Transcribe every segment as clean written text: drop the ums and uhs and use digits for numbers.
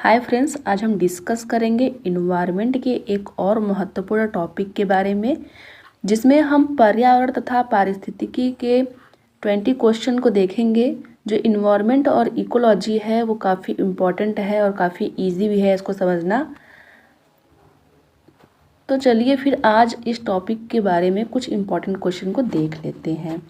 Hi friends, आज हम discuss करेंगे इन्वायरमेंट के एक और महत्वपूर्ण टॉपिक के बारे में, जिसमें हम पर्यावरण तथा पारिस्थितिकी के 20 क्वेश्चन को देखेंगे। जो इन्वायरमेंट और इकोलॉजी है वो काफ़ी इम्पॉर्टेंट है और काफ़ी इजी भी है इसको समझना। तो चलिए फिर आज इस टॉपिक के बारे में कुछ इम्पॉर्टेंट क्वेश्चन को देख लेते हैं।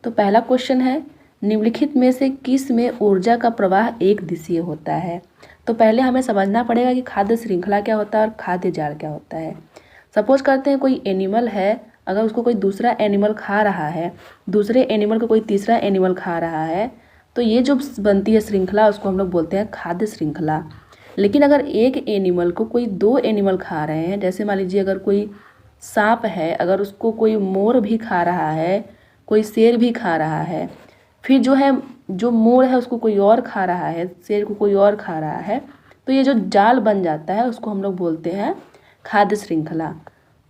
तो पहला क्वेश्चन है, निम्नलिखित में से किस में ऊर्जा का प्रवाह एक दिशीय होता है। तो पहले हमें समझना पड़ेगा कि खाद्य श्रृंखला क्या होता है और खाद्य जाल क्या होता है। सपोज करते हैं कोई एनिमल है, अगर उसको कोई दूसरा एनिमल खा रहा है, दूसरे एनिमल को कोई तीसरा एनिमल खा रहा है, तो ये जो बनती है श्रृंखला उसको हम लोग बोलते हैं खाद्य श्रृंखला। लेकिन अगर एक एनिमल को कोई दो एनिमल खा रहे हैं, जैसे मान लीजिए अगर कोई सांप है, अगर उसको कोई मोर भी खा रहा है, कोई शेर भी खा रहा है, फिर जो मोर है उसको कोई और खा रहा है, शेर को कोई और खा रहा है, तो ये जो जाल बन जाता है उसको हम लोग बोलते हैं खाद्य श्रृंखला।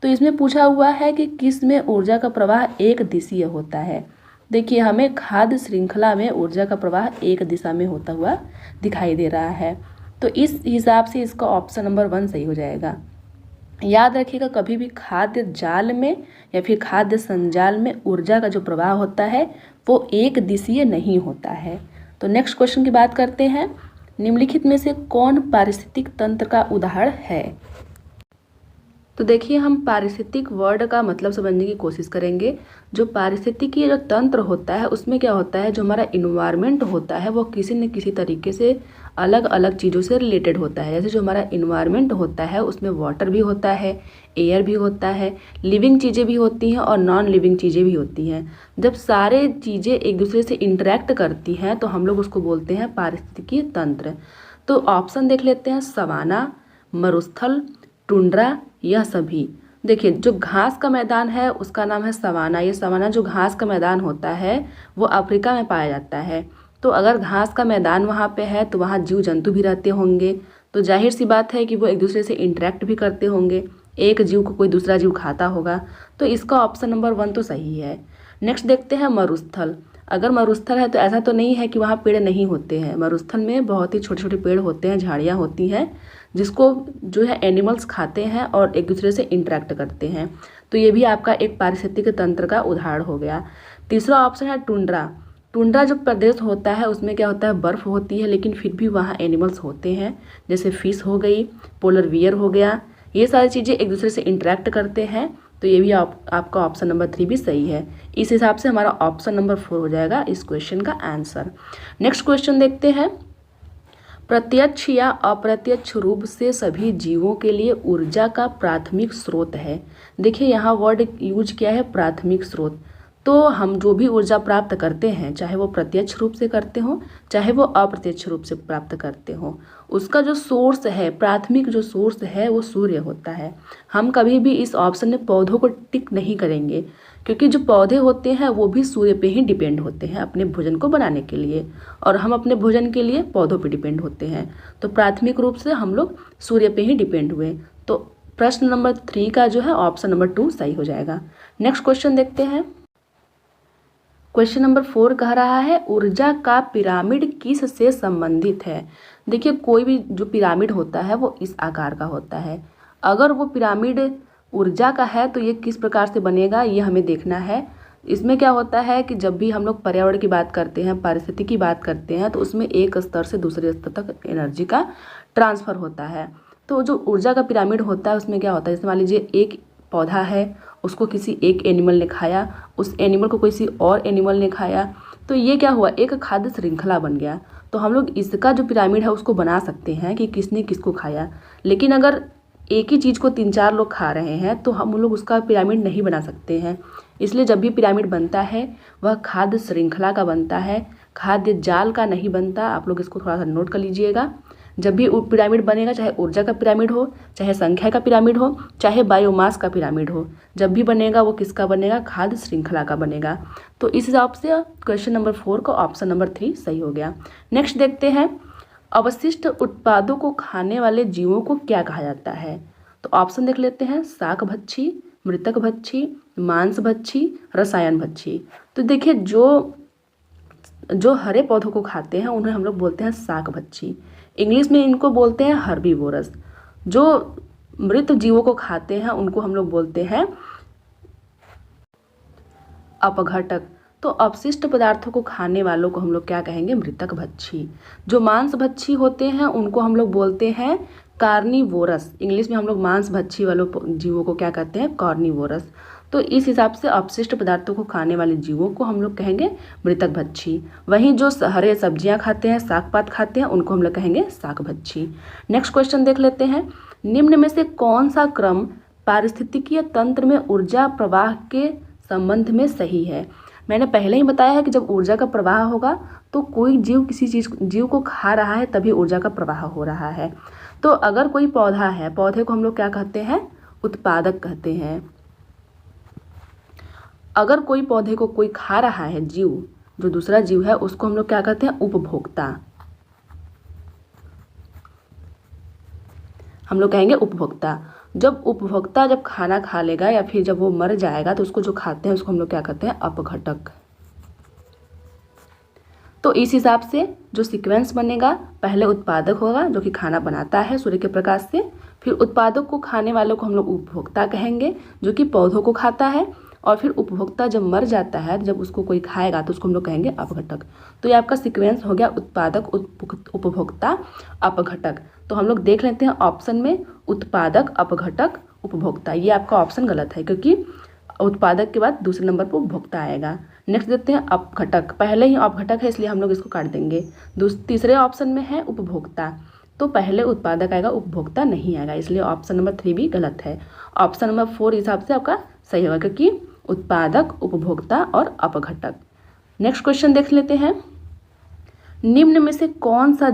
तो इसमें पूछा हुआ है कि किस में ऊर्जा का प्रवाह एक दिशीय होता है। देखिए, हमें खाद्य श्रृंखला में ऊर्जा का प्रवाह एक दिशा में होता हुआ दिखाई दे रहा है। तो इस हिसाब से इसका ऑप्शन नंबर 1 सही हो जाएगा। याद रखिएगा, कभी भी खाद्य जाल में या फिर खाद्य संजाल में ऊर्जा का जो प्रवाह होता है वो एक दिशीय नहीं होता है। तो नेक्स्ट क्वेश्चन की बात करते हैं, निम्नलिखित में से कौन पारिस्थितिक तंत्र का उदाहरण है। तो देखिए, हम पारिस्थितिक वर्ड का मतलब समझने की कोशिश करेंगे। जो पारिस्थितिकी जो तंत्र होता है उसमें क्या होता है, जो हमारा इन्वायरमेंट होता है वो किसी न किसी तरीके से अलग अलग चीज़ों से रिलेटेड होता है। जैसे जो हमारा इन्वायरमेंट होता है उसमें वाटर भी होता है, एयर भी होता है, लिविंग चीज़ें भी होती हैं और नॉन लिविंग चीज़ें भी होती हैं। जब सारे चीज़ें एक दूसरे से इंटरेक्ट करती हैं तो हम लोग उसको बोलते हैं पारिस्थितिकी तंत्र। तो ऑप्शन देख लेते हैं, सवाना, मरुस्थल, टुंड्रा, यह सभी। देखिए, जो घास का मैदान है उसका नाम है सवाना। ये सवाना जो घास का मैदान होता है वो अफ्रीका में पाया जाता है। तो अगर घास का मैदान वहाँ पे है तो वहाँ जीव जंतु भी रहते होंगे, तो जाहिर सी बात है कि वो एक दूसरे से इंटरेक्ट भी करते होंगे, एक जीव को कोई दूसरा जीव खाता होगा। तो इसका ऑप्शन नंबर 1 तो सही है। नेक्स्ट देखते हैं मरुस्थल। अगर मरुस्थल है तो ऐसा तो नहीं है कि वहाँ पेड़ नहीं होते हैं। मरुस्थल में बहुत ही छोटे छोटे पेड़ होते हैं, झाड़ियाँ होती हैं, जिसको जो है एनिमल्स खाते हैं और एक दूसरे से इंटरेक्ट करते हैं। तो ये भी आपका एक पारिस्थितिक तंत्र का उदाहरण हो गया। तीसरा ऑप्शन है टुंड्रा। टुंड्रा जो प्रदेश होता है उसमें क्या होता है, बर्फ़ होती है लेकिन फिर भी वहाँ एनिमल्स होते हैं, जैसे फिश हो गई, पोलर बियर हो गया, ये सारी चीज़ें एक दूसरे से इंटरेक्ट करते हैं। तो ये भी आपका ऑप्शन नंबर 3 भी सही है। इस हिसाब से हमारा ऑप्शन नंबर 4 हो जाएगा इस क्वेश्चन का आंसर। नेक्स्ट क्वेश्चन देखते हैं, प्रत्यक्ष या अप्रत्यक्ष रूप से सभी जीवों के लिए ऊर्जा का प्राथमिक स्रोत है। देखिए, यहाँ वर्ड यूज किया है प्राथमिक स्रोत। तो हम जो भी ऊर्जा प्राप्त करते हैं, चाहे वो प्रत्यक्ष रूप से करते हो चाहे वो अप्रत्यक्ष रूप से प्राप्त करते हो, उसका जो सोर्स है, प्राथमिक जो सोर्स है वो सूर्य होता है। हम कभी भी इस ऑप्शन में पौधों को टिक नहीं करेंगे, क्योंकि जो पौधे होते हैं वो भी सूर्य पे ही डिपेंड होते हैं अपने भोजन को बनाने के लिए, और हम अपने भोजन के लिए पौधों पे डिपेंड होते हैं। तो प्राथमिक रूप से हम लोग सूर्य पे ही डिपेंड हुए। तो प्रश्न नंबर 3 का जो है ऑप्शन नंबर 2 सही हो जाएगा। नेक्स्ट क्वेश्चन देखते हैं, क्वेश्चन नंबर 4 कह रहा है, ऊर्जा का पिरामिड किस से संबंधित है। देखिए, कोई भी जो पिरामिड होता है वो इस आकार का होता है। अगर वो पिरामिड ऊर्जा का है तो ये किस प्रकार से बनेगा ये हमें देखना है। इसमें क्या होता है कि जब भी हम लोग पर्यावरण की बात करते हैं, पारिस्थितिकी की बात करते हैं, तो उसमें एक स्तर से दूसरे स्तर तक एनर्जी का ट्रांसफ़र होता है। तो जो ऊर्जा का पिरामिड होता है उसमें क्या होता है, जैसे मान लीजिए एक पौधा है, उसको किसी एक एनिमल ने खाया, उस एनिमल को किसी और एनिमल ने खाया, तो ये क्या हुआ, एक खाद्य श्रृंखला बन गया। तो हम लोग इसका जो पिरामिड है उसको बना सकते हैं कि किसने किसको खाया। लेकिन अगर एक ही चीज़ को 3-4 लोग खा रहे हैं तो हम लोग उसका पिरामिड नहीं बना सकते हैं। इसलिए जब भी पिरामिड बनता है वह खाद्य श्रृंखला का बनता है, खाद्य जाल का नहीं बनता। आप लोग इसको थोड़ा सा नोट कर लीजिएगा। जब भी पिरामिड बनेगा, चाहे ऊर्जा का पिरामिड हो, चाहे संख्या का पिरामिड हो, चाहे बायोमास का पिरामिड हो, जब भी बनेगा वो किसका बनेगा, खाद्य श्रृंखला का बनेगा। तो इस हिसाब से क्वेश्चन नंबर 4 का ऑप्शन नंबर 3 सही हो गया। नेक्स्ट देखते हैं, अवशिष्ट उत्पादों को खाने वाले जीवों को क्या कहा जाता है। तो ऑप्शन देख लेते हैं, शाक भक्षी, मृतक भक्षी, मांस भक्षी, रसायन भक्षी। तो देखिए, जो जो हरे पौधों को खाते हैं उन्हें हम लोग बोलते हैं शाकभक्षी। इंग्लिश में इनको बोलते हैं हर्बीवोरस। जो मृत जीवों को खाते हैं उनको हम लोग बोलते हैं अपघटक। तो अपशिष्ट पदार्थों को खाने वालों को हम लोग क्या कहेंगे? मृतक भक्षी। जो मांस भक्षी होते हैं उनको हम लोग बोलते हैं कार्निवोरस। इंग्लिश में हम लोग मांस भक्षी वालों जीवों को क्या कहते हैं? कार्निवोरस। तो इस हिसाब से अपशिष्ट पदार्थों को खाने वाले जीवों को हम लोग कहेंगे मृतक भक्षी। वहीं जो हरे सब्जियां खाते हैं, साग पात खाते हैं, उनको हम लोग कहेंगे शाकभक्षी। नेक्स्ट क्वेश्चन देख लेते हैं। निम्न में से कौन सा क्रम पारिस्थितिकीय तंत्र में ऊर्जा प्रवाह के संबंध में सही है? मैंने पहले ही बताया है कि जब ऊर्जा का प्रवाह होगा तो कोई जीव किसी जीव को खा रहा है तभी ऊर्जा का प्रवाह हो रहा है। तो अगर कोई पौधा है, पौधे को हम लोग क्या कहते हैं? उत्पादक कहते हैं। अगर कोई पौधे को कोई खा रहा है जीव, जो दूसरा जीव है, उसको हम लोग क्या कहते हैं? उपभोक्ता। हम लोग कहेंगे उपभोक्ता। जब उपभोक्ता जब खाना खा लेगा या फिर जब वो मर जाएगा तो उसको जो खाते हैं उसको हम लोग क्या कहते हैं? अपघटक। तो इस हिसाब से जो सीक्वेंस बनेगा, पहले उत्पादक होगा जो कि खाना बनाता है सूर्य के प्रकाश से, फिर उत्पादक को खाने वालों को हम लोग उपभोक्ता कहेंगे जो कि पौधों को खाता है, और फिर उपभोक्ता जब मर जाता है, जब उसको कोई खाएगा तो उसको हम लोग कहेंगे अपघटक। तो ये आपका सीक्वेंस हो गया उत्पादक, उपभोक्ता, अपघटक। तो हम लोग देख लेते हैं ऑप्शन में उत्पादक, अपघटक, उपभोक्ता। ये आपका ऑप्शन गलत है क्योंकि उत्पादक के बाद दूसरे नंबर पर उपभोक्ता आएगा। नेक्स्ट देखते हैं अपघटक। पहले ही अपघटक है इसलिए हम लोग इसको काट देंगे। तीसरे ऑप्शन में है उपभोक्ता, तो पहले उत्पादक आएगा, उपभोक्ता नहीं आएगा, इसलिए ऑप्शन नंबर 3 भी गलत है। ऑप्शन नंबर 4 हिसाब से आपका सही होगा क्योंकि उत्पादक, उपभोक्ता और अपघटक। नेक्स्ट क्वेश्चन देख लेते हैं। निम्न में से कौन सा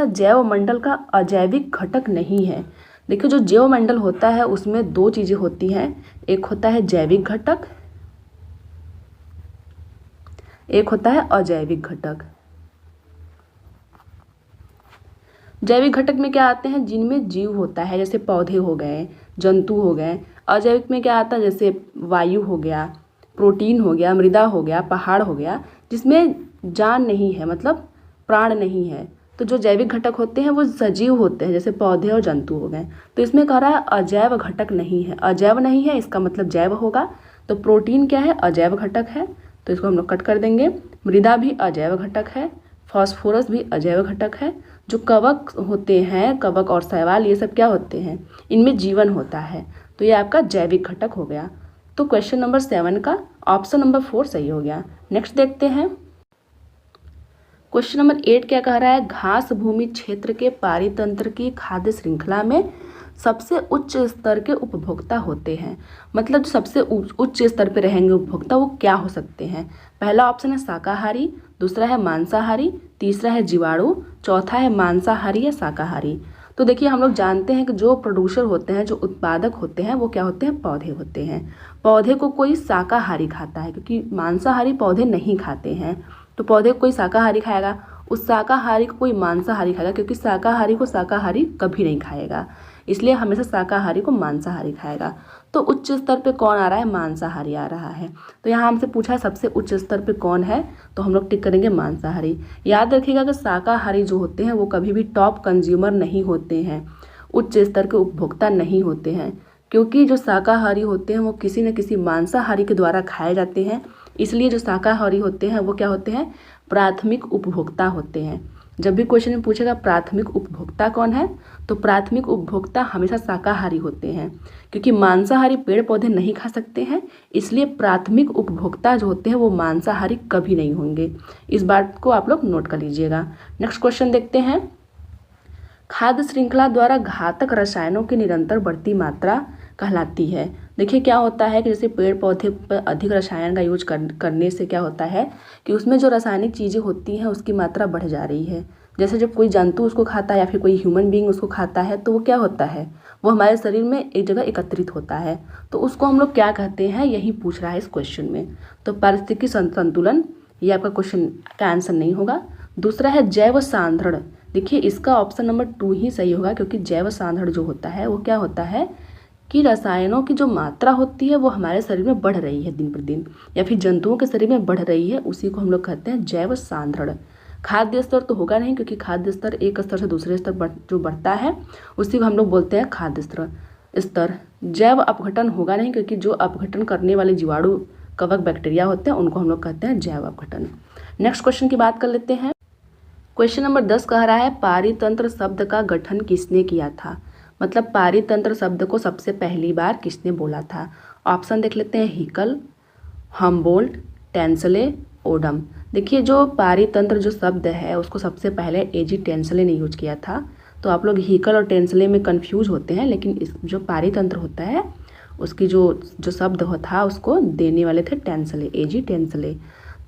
जैव मंडल का अजैविक घटक नहीं है? देखिए, जो जैव मंडल होता है उसमें दो चीजें होती हैं, एक होता है जैविक घटक, एक होता है अजैविक घटक। जैविक घटक में क्या आते हैं? जिनमें जीव होता है, जैसे पौधे हो गए, जंतु हो गए। अजैविक में क्या आता है? जैसे वायु हो गया, प्रोटीन हो गया, मृदा हो गया, पहाड़ हो गया, जिसमें जान नहीं है, मतलब प्राण नहीं है। तो जो जैविक घटक होते हैं वो सजीव होते हैं, जैसे पौधे और जंतु हो गए। तो इसमें कह रहा है अजैव घटक नहीं है। अजैव नहीं है, इसका मतलब जैव होगा। तो प्रोटीन क्या है? अजैव घटक है, तो इसको हम लोग कट कर देंगे। मृदा भी अजैव घटक है, फास्फोरस भी अजैव घटक है। जो कवक होते हैं, कवक और शैवाल, ये सब क्या होते हैं? इनमें जीवन होता है, तो ये आपका जैविक घटक हो गया। तो क्वेश्चन नंबर 7 का ऑप्शन नंबर 4 सही हो गया। नेक्स्ट देखते हैं। क्वेश्चन नंबर 8 क्या कह रहा है? घास भूमि क्षेत्र के पारितंत्र की खाद्य श्रृंखला में सबसे उच्च स्तर के उपभोक्ता होते हैं। मतलब जो सबसे उच्च स्तर पे रहेंगे उपभोक्ता, वो क्या हो सकते हैं? पहला ऑप्शन है शाकाहारी, दूसरा है मांसाहारी, तीसरा है जीवाणु, चौथा है मांसाहारी या शाकाहारी। तो देखिए, हम लोग जानते हैं कि जो प्रोड्यूसर होते हैं, जो उत्पादक होते हैं, वो क्या होते हैं? पौधे होते हैं। पौधे को कोई शाकाहारी खाता है क्योंकि मांसाहारी पौधे नहीं खाते हैं, तो पौधे को कोई शाकाहारी खाएगा, उस शाकाहारी को कोई मांसाहारी खाएगा क्योंकि शाकाहारी को शाकाहारी कभी नहीं खाएगा, इसलिए हमेशा शाकाहारी को मांसाहारी खाएगा। तो उच्च स्तर पे कौन आ रहा है? मांसाहारी आ रहा है। तो यहाँ हमसे पूछा है सबसे उच्च स्तर पे कौन है, तो हम लोग टिक करेंगे मांसाहारी। याद रखिएगा कि शाकाहारी जो होते हैं वो कभी भी टॉप कंज्यूमर नहीं होते हैं, उच्च स्तर के उपभोक्ता नहीं होते हैं, क्योंकि जो शाकाहारी होते हैं वो किसी न किसी मांसाहारी के द्वारा खाए जाते हैं। इसलिए जो शाकाहारी होते हैं वो क्या होते हैं? प्राथमिक उपभोक्ता होते हैं। जब भी क्वेश्चन में पूछेगा प्राथमिक उपभोक्ता कौन है, तो प्राथमिक उपभोक्ता हमेशा शाकाहारी होते हैं, क्योंकि मांसाहारी पेड़ पौधे नहीं खा सकते हैं, इसलिए प्राथमिक उपभोक्ता जो होते हैं वो मांसाहारी कभी नहीं होंगे। इस बात को आप लोग नोट कर लीजिएगा। नेक्स्ट क्वेश्चन देखते हैं। खाद्य श्रृंखला द्वारा घातक रसायनों की निरंतर बढ़ती मात्रा कहलाती है। देखिए, क्या होता है कि जैसे पेड़ पौधे पर अधिक रसायन का यूज करने से क्या होता है कि उसमें जो रासायनिक चीज़ें होती हैं उसकी मात्रा बढ़ जा रही है। जैसे जब कोई जंतु उसको खाता है या फिर कोई ह्यूमन बीइंग उसको खाता है, तो वो क्या होता है? वो हमारे शरीर में एक जगह एकत्रित होता है, तो उसको हम लोग क्या कहते हैं? यही पूछ रहा है इस क्वेश्चन में। तो पारिस्थितिकी संतुलन, ये आपका क्वेश्चन का आंसर नहीं होगा। दूसरा है जैव सांद्रण। देखिए, इसका ऑप्शन नंबर 2 ही सही होगा, क्योंकि जैव सांद्रण जो होता है वो क्या होता है कि रसायनों की जो मात्रा होती है वो हमारे शरीर में बढ़ रही है दिन प्रतिदिन, या फिर जंतुओं के शरीर में बढ़ रही है, उसी को हम लोग कहते हैं जैव सांद्रण। खाद्य स्तर तो होगा नहीं, क्योंकि खाद्य स्तर एक स्तर से दूसरे स्तर जो बढ़ता है उसी को हम लोग बोलते हैं खाद्य स्तर। जैव अपघटन होगा नहीं, क्योंकि जो अपघटन करने वाले जीवाणु कवक बैक्टीरिया होते हैं उनको हम लोग कहते हैं जैव अपघटन। नेक्स्ट क्वेश्चन की बात कर लेते हैं। क्वेश्चन नंबर 10 कह रहा है पारितंत्र शब्द का गठन किसने किया था। मतलब पारितंत्र शब्द को सबसे पहली बार किसने बोला था। ऑप्शन देख लेते हैं, हिकल, हमबोल्ट, टेंसले, ओडम। देखिए जो पारितंत्र जो शब्द है उसको सबसे पहले एजी टेंसले ने यूज किया था। तो आप लोग हिकल और टेंसले में कंफ्यूज होते हैं, लेकिन इस जो पारितंत्र होता है उसकी जो शब्द था उसको देने वाले थे टेंसले, एजी टेंसले।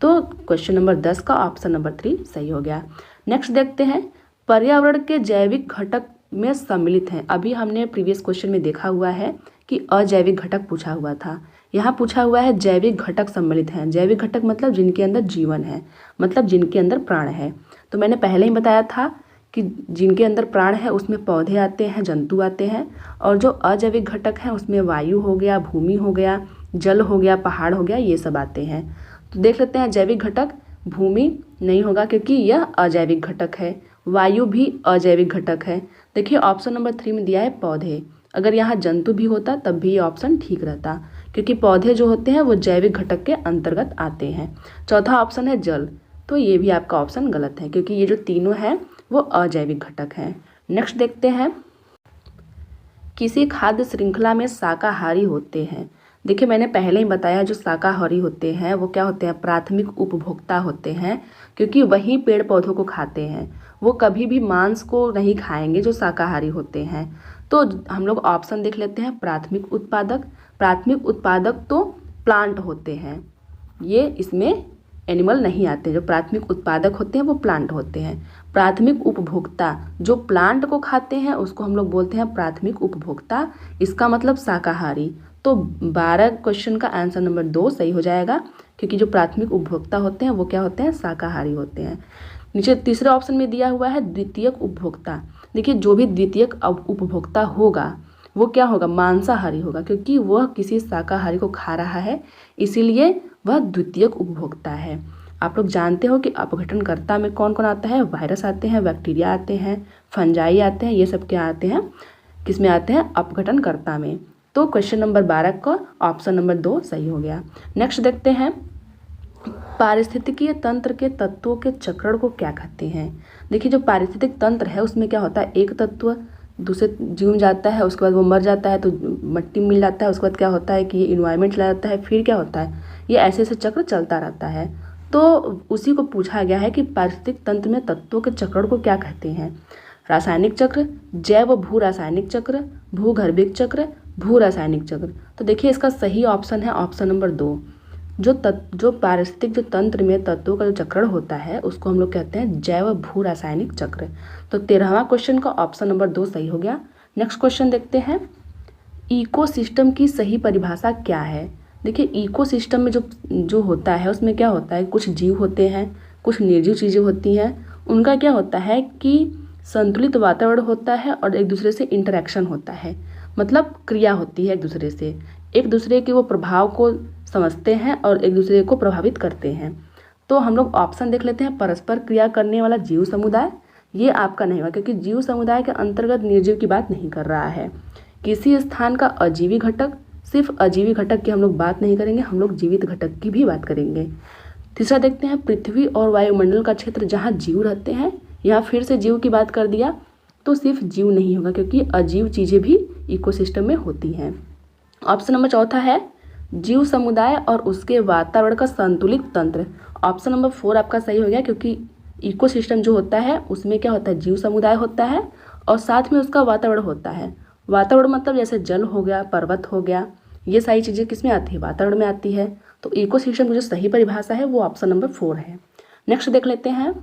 तो क्वेश्चन नंबर 10 का ऑप्शन नंबर 3 सही हो गया। नेक्स्ट देखते हैं, पर्यावरण के जैविक घटक में सम्मिलित हैं। अभी हमने प्रीवियस क्वेश्चन में देखा हुआ है कि अजैविक घटक पूछा हुआ था, यहाँ पूछा हुआ है जैविक घटक सम्मिलित हैं। जैविक घटक मतलब जिनके अंदर जीवन है, मतलब जिनके अंदर प्राण है। तो मैंने पहले ही बताया था कि जिनके अंदर प्राण है उसमें पौधे आते हैं, जंतु आते हैं, और जो अजैविक घटक हैं उसमें वायु हो गया, भूमि हो गया, जल हो गया, पहाड़ हो गया, ये सब आते हैं। तो देख लेते हैं, जैविक घटक भूमि नहीं होगा क्योंकि यह अजैविक घटक है, वायु भी अजैविक घटक है। देखिए ऑप्शन नंबर 3 में दिया है पौधे, अगर यहाँ जंतु भी होता तब भी ये ऑप्शन ठीक रहता, क्योंकि पौधे जो होते हैं वो जैविक घटक के अंतर्गत आते हैं। चौथा ऑप्शन है जल, तो ये भी आपका ऑप्शन गलत है, क्योंकि ये जो तीनों हैं वो अजैविक घटक हैं। नेक्स्ट देखते हैं, किसी खाद्य श्रृंखला में शाकाहारी होते हैं। देखिए मैंने पहले ही बताया जो शाकाहारी होते हैं वो क्या होते हैं, प्राथमिक उपभोक्ता होते हैं, क्योंकि वही पेड़ पौधों को खाते हैं, वो कभी भी मांस को नहीं खाएंगे जो शाकाहारी होते हैं। तो हम लोग ऑप्शन देख लेते हैं, प्राथमिक उत्पादक। प्राथमिक उत्पादक तो प्लांट होते हैं, ये इसमें एनिमल नहीं आते। जो प्राथमिक उत्पादक होते हैं वो प्लांट होते हैं। प्राथमिक उपभोक्ता जो प्लांट को खाते हैं उसको हम लोग बोलते हैं प्राथमिक उपभोक्ता, इसका मतलब शाकाहारी। तो 12 क्वेश्चन का आंसर नंबर 2 सही हो जाएगा, क्योंकि जो प्राथमिक उपभोक्ता होते हैं वो क्या होते हैं, शाकाहारी होते हैं। नीचे तीसरे ऑप्शन में दिया हुआ है द्वितीयक उपभोक्ता। देखिए जो भी द्वितीयक उपभोक्ता होगा वो क्या होगा, मांसाहारी होगा, क्योंकि वह किसी शाकाहारी को खा रहा है, इसीलिए वह द्वितीयक उपभोक्ता है। आप लोग जानते हो कि अपघटनकर्ता में कौन कौन आता है, वायरस आते हैं, बैक्टीरिया आते हैं, फंजाई आते हैं, ये सब क्या आते हैं, किस में आते हैं, अपघटनकर्ता में। तो क्वेश्चन नंबर 12 का ऑप्शन नंबर 2 सही हो गया। नेक्स्ट देखते हैं, पारिस्थितिकीय तंत्र के तत्वों के चक्रण को क्या कहते हैं। देखिए जो पारिस्थितिक तंत्र है उसमें क्या होता है, एक तत्व दूसरे जीव में जाता है, उसके बाद वो मर जाता है तो मिट्टी मिल जाता है, उसके बाद क्या होता है कि ये इन्वायरमेंट चला जाता है, फिर क्या होता है, ये ऐसे ऐसे चक्र चलता रहता है। तो उसी को पूछा गया है कि पारिस्थितिक तंत्र में तत्वों के चक्रण को क्या कहते हैं। रासायनिक चक्र, जैव भू रासायनिक चक्र, भूगर्भिक चक्र, भू रासायनिक चक्र। तो देखिए इसका सही ऑप्शन है ऑप्शन नंबर 2। जो पारिस्थितिक जो तंत्र में तत्वों का जो चक्रण होता है उसको हम लोग कहते हैं जैव भू रासायनिक चक्र। तो 13वां क्वेश्चन का ऑप्शन नंबर 2 सही हो गया। नेक्स्ट क्वेश्चन देखते हैं, इकोसिस्टम की सही परिभाषा क्या है। देखिए इकोसिस्टम में जो होता है उसमें क्या होता है, कुछ जीव होते हैं, कुछ निर्जीव चीज़ें होती हैं, उनका क्या होता है कि संतुलित वातावरण होता है और एक दूसरे से इंटरेक्शन होता है, मतलब क्रिया होती है एक दूसरे के वो प्रभाव को समझते हैं और एक दूसरे को प्रभावित करते हैं। तो हम लोग ऑप्शन देख लेते हैं, परस्पर क्रिया करने वाला जीव समुदाय, ये आपका नहीं होगा क्योंकि जीव समुदाय के अंतर्गत निर्जीव की बात नहीं कर रहा है। किसी स्थान का अजीवी घटक, सिर्फ अजीवी घटक की हम लोग बात नहीं करेंगे, हम लोग जीवित घटक की भी बात करेंगे। तीसरा देखते हैं, पृथ्वी और वायुमंडल का क्षेत्र जहाँ जीव रहते हैं, यहाँ फिर से जीव की बात कर दिया तो सिर्फ जीव नहीं होगा क्योंकि अजीव चीज़ें भी इकोसिस्टम में होती हैं। ऑप्शन नंबर 4 है जीव समुदाय और उसके वातावरण का संतुलित तंत्र। ऑप्शन नंबर 4 आपका सही हो गया, क्योंकि इकोसिस्टम जो होता है उसमें क्या होता है, जीव समुदाय होता है और साथ में उसका वातावरण होता है। वातावरण मतलब जैसे जल हो गया, पर्वत हो गया, ये सारी चीज़ें किस में आती है, वातावरण में आती है। तो इकोसिस्टम की जो सही परिभाषा है वो ऑप्शन नंबर 4 है। नेक्स्ट देख लेते हैं,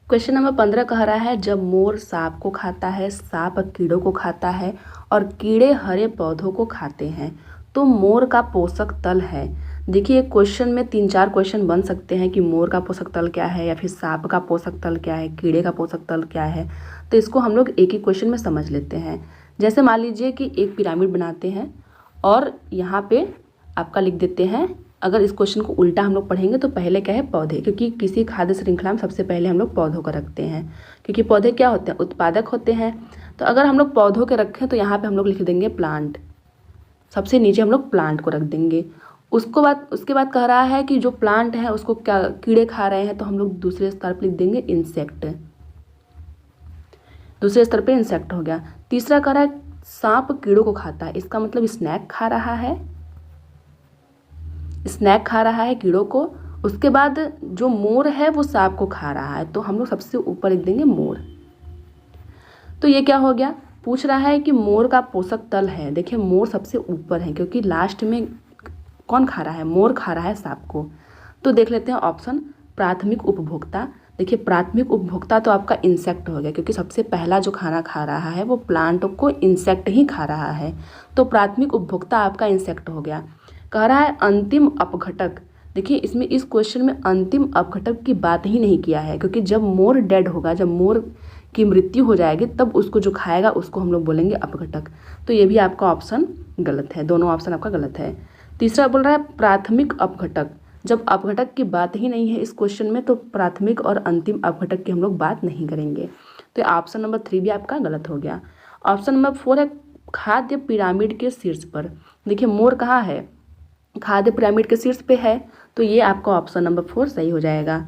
क्वेश्चन नंबर 15 कह रहा है, जब मोर सांप को खाता है, सांप कीड़ों को खाता है और कीड़े हरे पौधों को खाते हैं, तो मोर का पोषक तल है। देखिए क्वेश्चन में 3-4 क्वेश्चन बन सकते हैं कि मोर का पोषक तल क्या है, या फिर सांप का पोषक तल क्या है, कीड़े का पोषक तल क्या है। तो इसको हम लोग एक ही क्वेश्चन में समझ लेते हैं। जैसे मान लीजिए कि एक पिरामिड बनाते हैं और यहाँ पे आपका लिख देते हैं, अगर इस क्वेश्चन को उल्टा हम लोग पढ़ेंगे तो पहले क्या है पौधे, क्योंकि किसी खाद्य श्रृंखला में सबसे पहले हम लोग पौधों को रखते हैं, क्योंकि पौधे क्या होते हैं, उत्पादक होते हैं। तो अगर हम लोग पौधों के रखें तो यहाँ पे हम लोग लिख देंगे प्लांट, सबसे नीचे हम लोग प्लांट को रख देंगे। उसके बाद कह रहा है कि जो प्लांट है उसको क्या कीड़े खा रहे हैं, तो हम लोग दूसरे स्तर पर लिख देंगे इंसेक्ट, दूसरे स्तर पे इंसेक्ट हो गया। तीसरा कह रहा है सांप कीड़ों को खाता है, इसका मतलब स्नैक खा रहा है, स्नैक खा रहा है कीड़ों को। उसके बाद जो मोर है वो सांप को खा रहा है, तो हम लोग सबसे ऊपर लिख देंगे मोर। तो ये क्या हो गया, पूछ रहा है कि मोर का पोषक तल है, देखिए मोर सबसे ऊपर है क्योंकि लास्ट में कौन खा रहा है, मोर खा रहा है सांप को। तो देख लेते हैं ऑप्शन प्राथमिक उपभोक्ता। देखिए प्राथमिक उपभोक्ता तो आपका इंसेक्ट हो गया, क्योंकि सबसे पहला जो खाना खा रहा है वो प्लांट को इंसेक्ट ही खा रहा है, तो प्राथमिक उपभोक्ता आपका इंसेक्ट हो गया। कह रहा है अंतिम अपघटक, देखिए इसमें इस क्वेश्चन में अंतिम अपघटक की बात ही नहीं किया है, क्योंकि जब मोर डेड होगा, जब मोर की मृत्यु हो जाएगी तब उसको जो खाएगा उसको हम लोग बोलेंगे अपघटक। तो ये भी आपका ऑप्शन गलत है, दोनों ऑप्शन आपका गलत है। तीसरा बोल रहा है प्राथमिक अपघटक, जब अपघटक की बात ही नहीं है इस क्वेश्चन में तो प्राथमिक और अंतिम अपघटक की हम लोग बात नहीं करेंगे। तो ऑप्शन नंबर 3 भी आपका गलत हो गया। ऑप्शन नंबर 4 है खाद्य पिरामिड के शीर्ष पर। देखिए मोर कहाँ है, खाद्य पिरामिड के शीर्ष पे है, तो ये आपका ऑप्शन नंबर 4 सही हो जाएगा।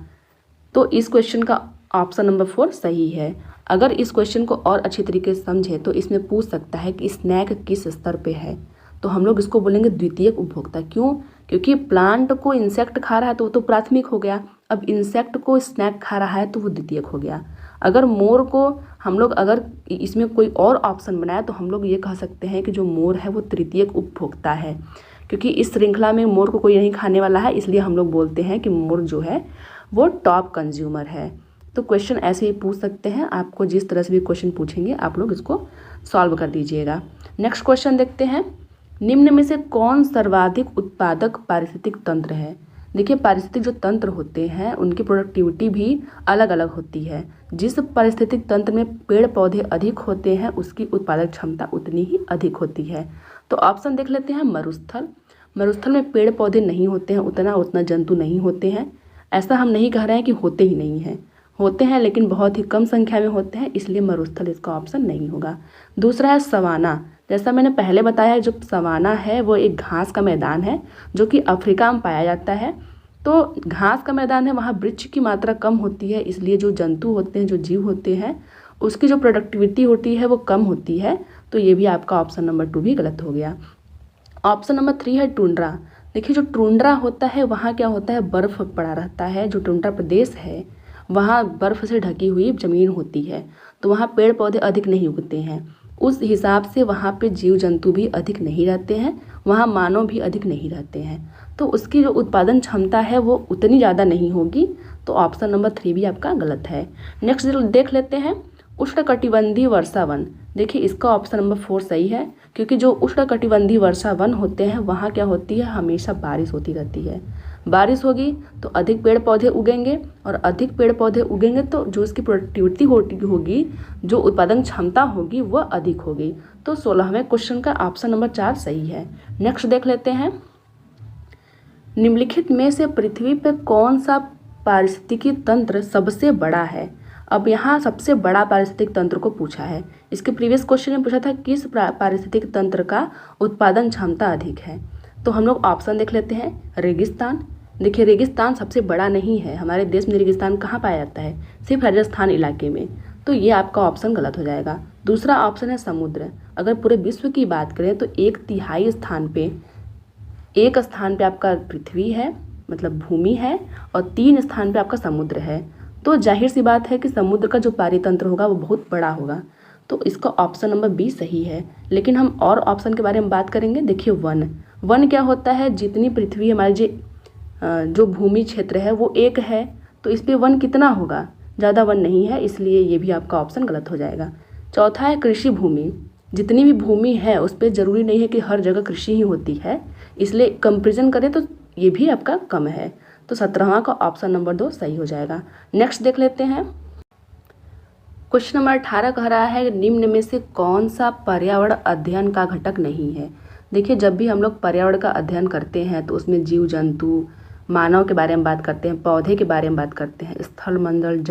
तो इस क्वेश्चन का ऑप्शन नंबर 4 सही है। अगर इस क्वेश्चन को और अच्छी तरीके से समझे तो इसमें पूछ सकता है कि स्नैक किस स्तर पे है, तो हम लोग इसको बोलेंगे द्वितीयक उपभोक्ता। क्यों, क्योंकि प्लांट को इंसेक्ट खा रहा है तो वो तो प्राथमिक हो गया, अब इंसेक्ट को स्नैक खा रहा है तो वो द्वितीयक हो गया। अगर मोर को हम लोग अगर इसमें कोई और ऑप्शन बनाए तो हम लोग ये कह सकते हैं कि जो मोर है वो तृतीयक उपभोक्ता है, क्योंकि इस श्रृंखला में मोर को कोई नहीं खाने वाला है, इसलिए हम लोग बोलते हैं कि मोर जो है वो टॉप कंज्यूमर है। तो क्वेश्चन ऐसे ही पूछ सकते हैं, आपको जिस तरह से भी क्वेश्चन पूछेंगे आप लोग इसको सॉल्व कर दीजिएगा। नेक्स्ट क्वेश्चन देखते हैं, निम्न में से कौन सर्वाधिक उत्पादक पारिस्थितिक तंत्र है। देखिए पारिस्थितिक जो तंत्र होते हैं उनकी प्रोडक्टिविटी भी अलग अलग होती है। जिस पारिस्थितिक तंत्र में पेड़ पौधे अधिक होते हैं उसकी उत्पादक क्षमता उतनी ही अधिक होती है। तो ऑप्शन देख लेते हैं मरुस्थल, मरुस्थल में पेड़ पौधे नहीं होते हैं, उतना जंतु नहीं होते हैं। ऐसा हम नहीं कह रहे हैं कि होते ही नहीं हैं, होते हैं लेकिन बहुत ही कम संख्या में होते हैं, इसलिए मरुस्थल इसका ऑप्शन नहीं होगा। दूसरा है सवाना, जैसा मैंने पहले बताया जो सवाना है वो एक घास का मैदान है जो कि अफ्रीका में पाया जाता है। तो घास का मैदान है, वहाँ वृक्ष की मात्रा कम होती है, इसलिए जो जंतु होते हैं, जो जीव होते हैं, उसकी जो प्रोडक्टिविटी होती है वो कम होती है। तो ये भी आपका ऑप्शन नंबर 2 भी गलत हो गया। ऑप्शन नंबर 3 है टुंड्रा। देखिए जो टुंड्रा होता है वहाँ क्या होता है, बर्फ़ पड़ा रहता है। जो टुंड्रा प्रदेश है वहाँ बर्फ़ से ढकी हुई ज़मीन होती है, तो वहाँ पेड़ पौधे अधिक नहीं उगते हैं, उस हिसाब से वहाँ पे जीव जंतु भी अधिक नहीं रहते हैं, वहाँ मानव भी अधिक नहीं रहते हैं, तो उसकी जो उत्पादन क्षमता है वो उतनी ज़्यादा नहीं होगी। तो ऑप्शन नंबर 3 भी आपका गलत है। नेक्स्ट देख लेते हैं उष्णकटिबंधीय वर्षा वन। देखिए इसका ऑप्शन नंबर 4 सही है, क्योंकि जो उष्णकटिबंधीय वर्षा वन होते हैं वहाँ क्या होती है, हमेशा बारिश होती रहती है। बारिश होगी तो अधिक पेड़ पौधे उगेंगे, और अधिक पेड़ पौधे उगेंगे तो जो इसकी प्रोडक्टिविटी होगी, जो उत्पादन क्षमता होगी वह अधिक होगी। तो 16वें क्वेश्चन का ऑप्शन नंबर 4 सही है। नेक्स्ट देख लेते हैं, निम्नलिखित में से पृथ्वी पर कौन सा पारिस्थितिकी तंत्र सबसे बड़ा है। अब यहाँ सबसे बड़ा पारिस्थितिक तंत्र को पूछा है। इसके प्रीवियस क्वेश्चन में पूछा था किस पारिस्थितिक तंत्र का उत्पादन क्षमता अधिक है। तो हम लोग ऑप्शन देख लेते हैं, रेगिस्तान। देखिए रेगिस्तान सबसे बड़ा नहीं है, हमारे देश में रेगिस्तान कहाँ पाया जाता है, सिर्फ राजस्थान इलाके में, तो ये आपका ऑप्शन गलत हो जाएगा। दूसरा ऑप्शन है समुद्र। अगर पूरे विश्व की बात करें तो 1/3 स्थान पे, एक स्थान पे आपका पृथ्वी है मतलब भूमि है, और 3 स्थान पे आपका समुद्र है, तो जाहिर सी बात है कि समुद्र का जो पारितंत्र होगा वो बहुत बड़ा होगा। तो इसका ऑप्शन नंबर 20 सही है। लेकिन हम और ऑप्शन के बारे में बात करेंगे। देखिए वन क्या होता है, जितनी पृथ्वी हमारी जो भूमि क्षेत्र है वो एक है, तो इस पर वन कितना होगा, ज़्यादा वन नहीं है, इसलिए ये भी आपका ऑप्शन गलत हो जाएगा। चौथा है कृषि भूमि। जितनी भी भूमि है उस पर ज़रूरी नहीं है कि हर जगह कृषि ही होती है, इसलिए कंपेरिजन करें तो ये भी आपका कम है। तो 17वां का ऑप्शन नंबर 2 सही हो जाएगा। नेक्स्ट देख लेते हैं, क्वेश्चन नंबर 18 कह रहा है निम्न में से कौन सा पर्यावरण अध्ययन का घटक नहीं है। देखिए, जब भी हम लोग पर्यावरण का अध्ययन करते हैं तो उसमें जीव जंतु, मानव के बारे में बात करते हैं, पौधे के बारे में बात करते हैं, स्थल मंडल,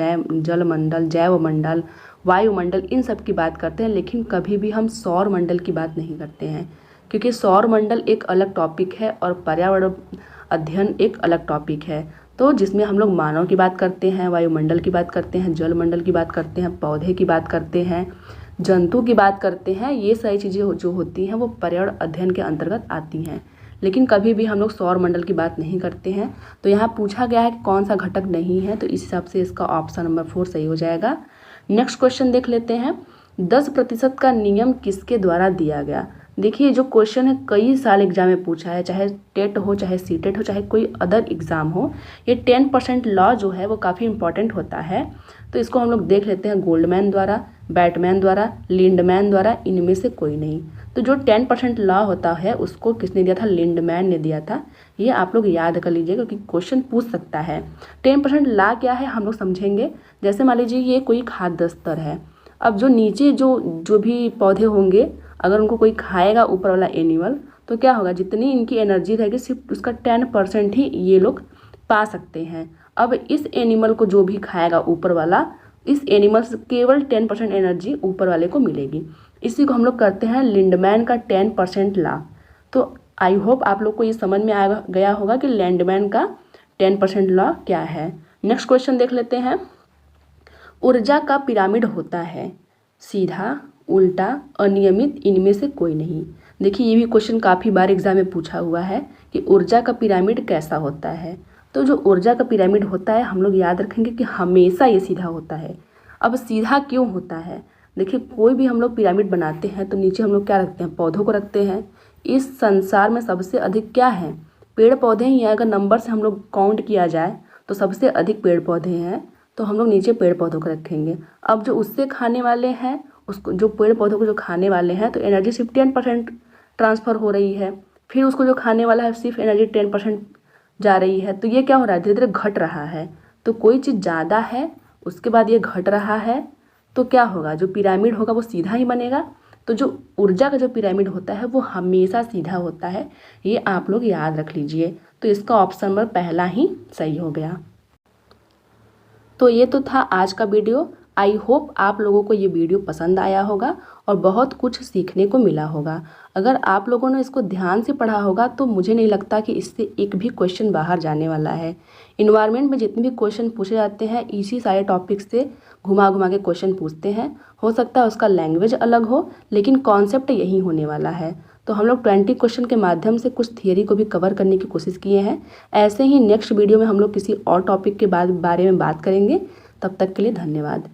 जल मंडल, जैव मंडल, वायुमंडल, इन सब की बात करते हैं, लेकिन कभी भी हम सौर मंडल की बात नहीं करते हैं, क्योंकि सौर मंडल एक अलग टॉपिक है और पर्यावरण अध्ययन एक अलग टॉपिक है। तो जिसमें हम लोग मानव की बात करते हैं, वायुमंडल की बात करते हैं, जल मंडल की बात करते हैं, पौधे की बात करते हैं, जंतु की बात करते हैं, ये सारी चीज़ें जो होती हैं वो पर्यावरण अध्ययन के अंतर्गत आती हैं, लेकिन कभी भी हम लोग सौर मंडल की बात नहीं करते हैं। तो यहाँ पूछा गया है कि कौन सा घटक नहीं है, तो इस हिसाब से इसका ऑप्शन नंबर 4 सही हो जाएगा। नेक्स्ट क्वेश्चन देख लेते हैं, 10% का नियम किसके द्वारा दिया गया। देखिए, जो क्वेश्चन है कई साल एग्जाम में पूछा है, चाहे टेट हो, चाहे सीटेट हो, चाहे कोई अदर एग्ज़ाम हो, ये 10% लॉ जो है वो काफ़ी इंपॉर्टेंट होता है। तो इसको हम लोग देख लेते हैं, गोल्डमैन द्वारा, बैटमैन द्वारा, लिंडमैन द्वारा, इनमें से कोई नहीं। तो जो 10% लॉ होता है उसको किसने दिया था, लिंडमैन ने दिया था। ये आप लोग याद कर लीजिएगा क्योंकि क्वेश्चन पूछ सकता है। 10% लॉ क्या है हम लोग समझेंगे। जैसे मान लीजिए ये कोई खाद्य स्तर है, अब जो नीचे जो भी पौधे होंगे अगर उनको कोई खाएगा ऊपर वाला एनिमल, तो क्या होगा, जितनी इनकी एनर्जी रहेगी सिर्फ उसका 10% ही ये लोग पा सकते हैं। अब इस एनिमल को जो भी खाएगा ऊपर वाला, इस एनिमल से केवल 10% एनर्जी ऊपर वाले को मिलेगी। इसी को हम लोग करते हैं लिंडमैन का 10% लॉ। तो आई होप आप लोग को ये समझ में आ गया होगा कि लिंडमैन का 10% लॉ क्या है। नेक्स्ट क्वेश्चन देख लेते हैं, ऊर्जा का पिरामिड होता है सीधा, उल्टा, अनियमित, इनमें से कोई नहीं। देखिए, ये भी क्वेश्चन काफ़ी बार एग्जाम में पूछा हुआ है कि ऊर्जा का पिरामिड कैसा होता है। तो जो ऊर्जा का पिरामिड होता है हम लोग याद रखेंगे कि हमेशा ये सीधा होता है। अब सीधा क्यों होता है, देखिए कोई भी हम लोग पिरामिड बनाते हैं तो नीचे हम लोग क्या रखते हैं, पौधों को रखते हैं। इस संसार में सबसे अधिक क्या है, पेड़ पौधे ही हैं। अगर नंबर से हम लोग काउंट किया जाए तो सबसे अधिक पेड़ पौधे हैं, तो हम लोग नीचे पेड़ पौधों को रखेंगे। अब जो उससे खाने वाले हैं, उसको जो पेड़ पौधों को जो खाने वाले हैं, तो एनर्जी सिर्फ 10% ट्रांसफ़र हो रही है। फिर उसको जो खाने वाला है सिर्फ एनर्जी 10% जा रही है। तो ये क्या हो रहा है, धीरे धीरे घट रहा है। तो कोई चीज़ ज़्यादा है उसके बाद ये घट रहा है, तो क्या होगा, जो पिरामिड होगा वो सीधा ही बनेगा। तो जो ऊर्जा का जो पिरामिड होता है वो हमेशा सीधा होता है, ये आप लोग याद रख लीजिए। तो इसका ऑप्शन नंबर पहला ही सही हो गया। तो ये तो था आज का वीडियो। आई होप आप लोगों को ये वीडियो पसंद आया होगा और बहुत कुछ सीखने को मिला होगा। अगर आप लोगों ने इसको ध्यान से पढ़ा होगा तो मुझे नहीं लगता कि इससे एक भी क्वेश्चन बाहर जाने वाला है। इन्वायरमेंट में जितने भी क्वेश्चन पूछे जाते हैं इसी सारे टॉपिक से घुमा घुमा के क्वेश्चन पूछते हैं। हो सकता है उसका लैंग्वेज अलग हो, लेकिन कॉन्सेप्ट यही होने वाला है। तो हम लोग 20 क्वेश्चन के माध्यम से कुछ थियरी को भी कवर करने की कोशिश किए हैं। ऐसे ही नेक्स्ट वीडियो में हम लोग किसी और टॉपिक के बारे में बात करेंगे। तब तक के लिए धन्यवाद।